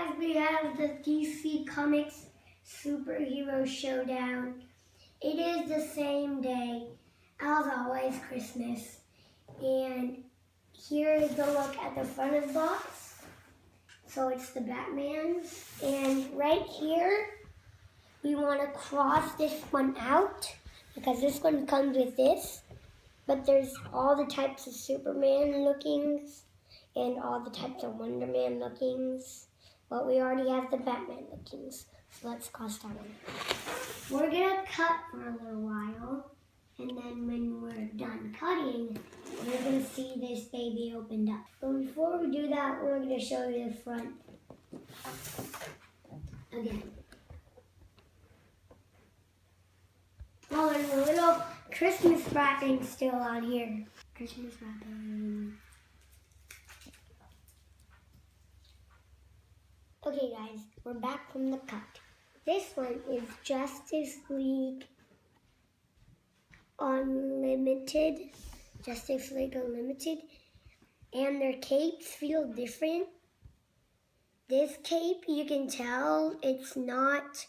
guys, we have the DC Comics Superhero Showdown. It is the same day, as always, Christmas. And here is the look at the front of the box. So it's the Batman's. And right here, we want to cross this one out because this one comes with this. But there's all the types of Superman lookings and all the types of Wonder Man lookings. But we already have the Batman lookings. So let's cross that one. We're gonna cut for a little while. And then when we're done cutting, we're gonna see this baby opened up. But before we do that, we're gonna show you the front again. Oh, and the little Christmas wrapping still on here. Christmas wrapping. Okay guys, we're back from the cut. This one is Justice League Unlimited. Justice League Unlimited. And their capes feel different. This cape, you can tell it's not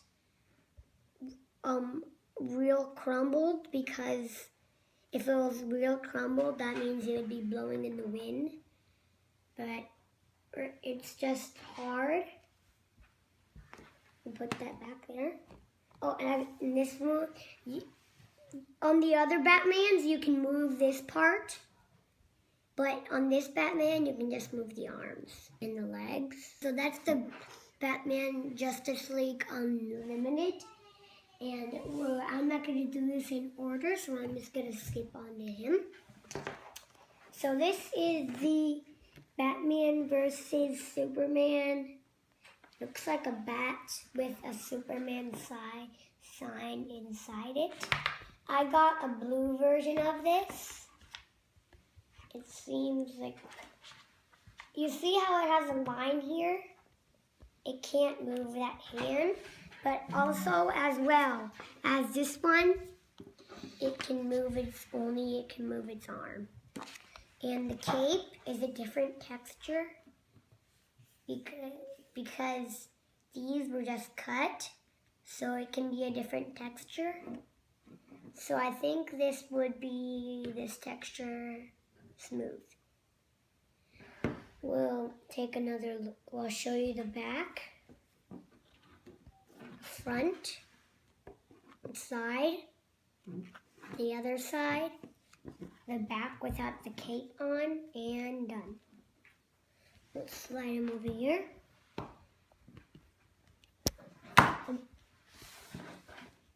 real crumbled, because if it was real crumbled, that means it would be blowing in the wind. But it's just hard. We'll put that back there. Oh, and in this one, on the other Batmans, you can move this part. But on this Batman, you can just move the arms and the legs. So that's the Batman Justice League Unlimited. And I'm not going to do this in order, so I'm just going to skip on to him. So this is the Batman versus Superman. Looks like a bat with a Superman sign inside it. I got a blue version of this. It seems like, you see how it has a line here? It can't move that hand. But also, as well as this one, it can move its arm. And the cape is a different texture because these were just cut, so it can be a different texture. So I think this would be this texture smooth. We'll take another look. I'll show you the back. Front, side, the other side, the back without the cape on, and done. Let's slide him over here.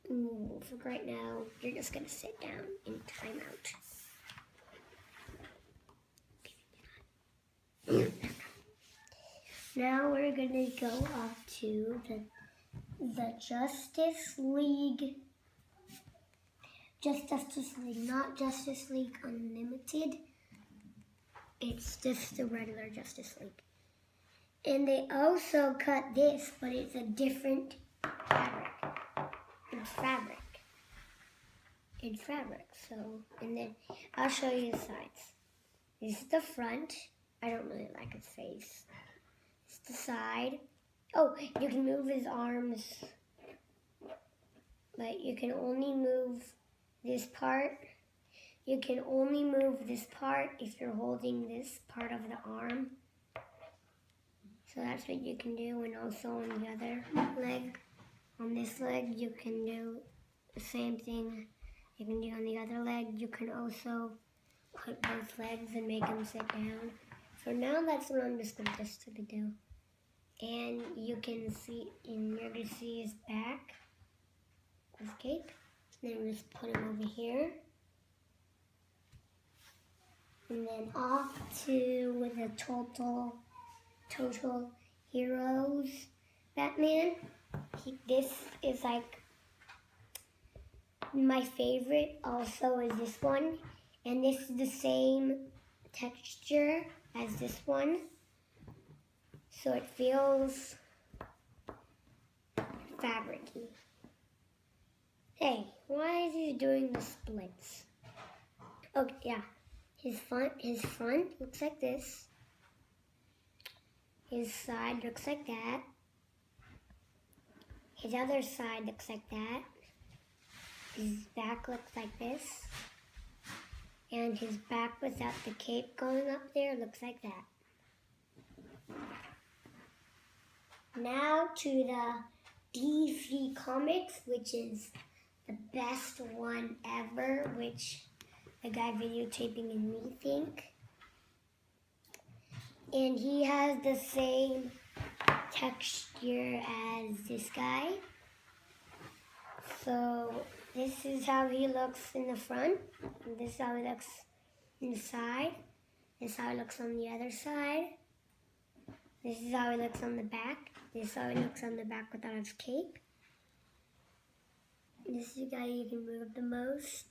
For right now, you're just going to sit down in timeout. Now we're going to go up to the Justice League, not Justice League Unlimited. It's just the regular Justice League. And they also cut this, but it's a different fabric. It's fabric. So, and then I'll show you the sides. This is the front. I don't really like his face. It's the side. Oh, you can move his arms, but you can only move this part. You can only move this part if you're holding this part of the arm. So that's what you can do, and also on the other leg. On this leg, you can do the same thing you can do on the other leg. You can also put both legs and make them sit down. For now, that's what I'm just going to do. And you can see, and you're going to see his back, his cape. Then we'll just put him over here. And then off to with a total Heroes Batman. This is like my favorite. Also is this one. And this is the same texture as this one. So it feels fabricy. Hey, why is he doing the splits? Okay, yeah. His front looks like this. His side looks like that. His other side looks like that. His back looks like this. And his back without the cape going up there looks like that. Now to the DC Comics, which is the best one ever, which the guy videotaping and me think. And he has the same texture as this guy. So this is how he looks in the front. And this is how he looks in the side. This is how he looks on the other side. This is how he looks on the back. This is how he looks on the back without his cape. This is the guy you can move the most.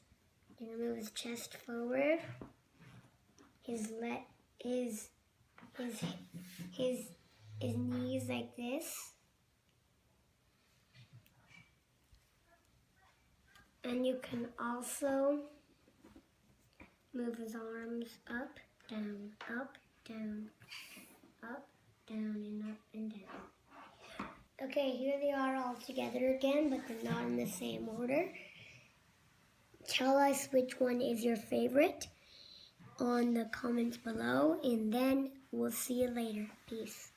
You can move his chest forward. His knees like this. And you can also move his arms up, down, up, down, up, down, and up, and down. Okay, here they are all together again, but they're not in the same order. Tell us which one is your favorite on the comments below, and then we'll see you later. Peace.